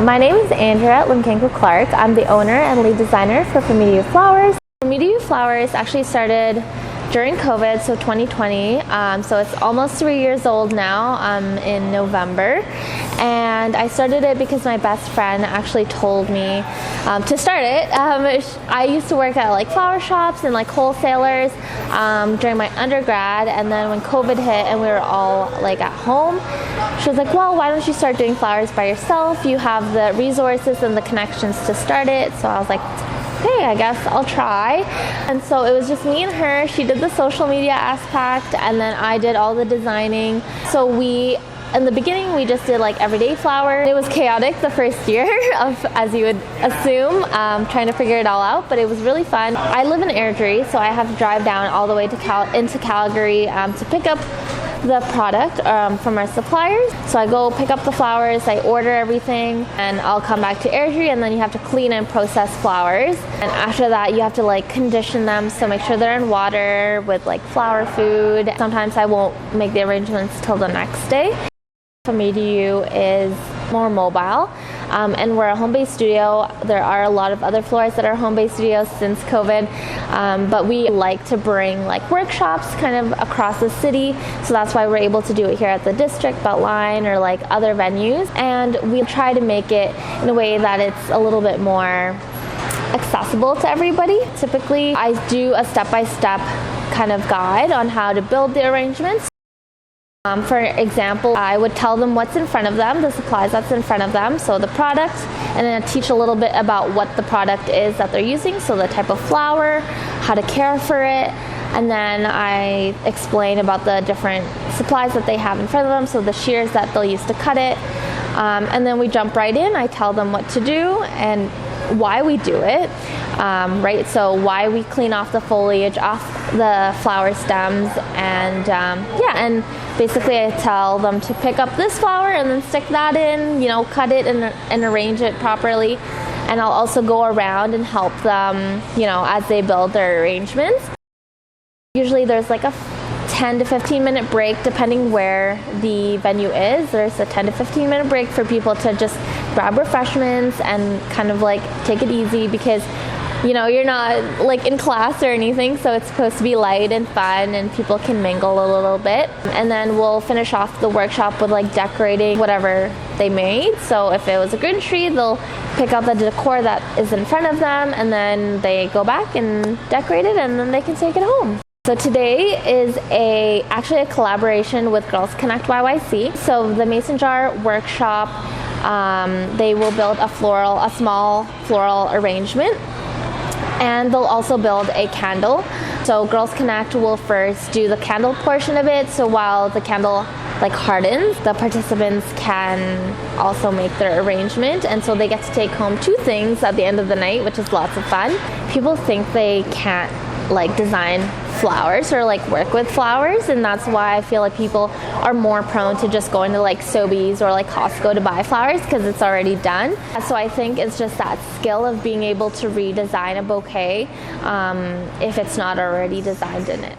My name is Andrea Clark. I'm the owner and lead designer for Media Flowers. Media Flowers actually started during COVID, so 2020. So it's almost 3 years old now in November. And I started it because my best friend actually told me to start it. I used to work at flower shops and wholesalers during my undergrad, and then when COVID hit and we were all at home, she was like, well, why don't you start doing flowers by yourself? You have the resources and the connections to start it. So I was like, okay, I guess I'll try. And so it was just me and her. She did the social media aspect, and then I did all the designing. So in the beginning, we just did everyday flowers. It was chaotic the first year, as you would assume, trying to figure it all out, but it was really fun. I live in Airdrie, so I have to drive down all the way to into Calgary to pick up the product from our suppliers. So I go pick up the flowers, I order everything, and I'll come back to Airdrie, and then you have to clean and process flowers. And after that, you have to condition them, so make sure they're in water with flower food. Sometimes I won't make the arrangements till the next day. Media is more mobile, and we're a home-based studio. There are a lot of other florists that are home-based studios since COVID, but we like to bring workshops kind of across the city, so that's why we're able to do it here at the district, Beltline, or other venues. And we try to make it in a way that it's a little bit more accessible to everybody. Typically, I do a step-by-step kind of guide on how to build the arrangements. For example, I would tell them what's in front of them, the supplies that's in front of them, so the product, and then I teach a little bit about what the product is that they're using, so the type of flower, how to care for it, and then I explain about the different supplies that they have in front of them, so the shears that they'll use to cut it, and then we jump right in. I tell them what to do and why we do it, right? So why we clean off the foliage, off the flower stems, and and basically I tell them to pick up this flower and then stick that in, cut it and arrange it properly. And I'll also go around and help them, as they build their arrangements. Usually there's a 10 to 15 minute break depending where the venue is. There's a 10 to 15 minute break for people to just grab refreshments and kind of take it easy, because you're not in class or anything, so it's supposed to be light and fun and people can mingle a little bit. And then we'll finish off the workshop with decorating whatever they made. So if it was a green tree, they'll pick out the decor that is in front of them, and then they go back and decorate it, and then they can take it home. So today is actually a collaboration with Girls Connect YYC. So the Mason Jar workshop, they will build a small floral arrangement, and they'll also build a candle. So Girls Connect will first do the candle portion of it. So while the candle hardens, the participants can also make their arrangement, and so they get to take home 2 things at the end of the night, which is lots of fun. People think they can't design flowers or work with flowers, and that's why I feel people are more prone to just going to Sobeys or Costco to buy flowers, because it's already done. So I think it's just that skill of being able to redesign a bouquet if it's not already designed in it.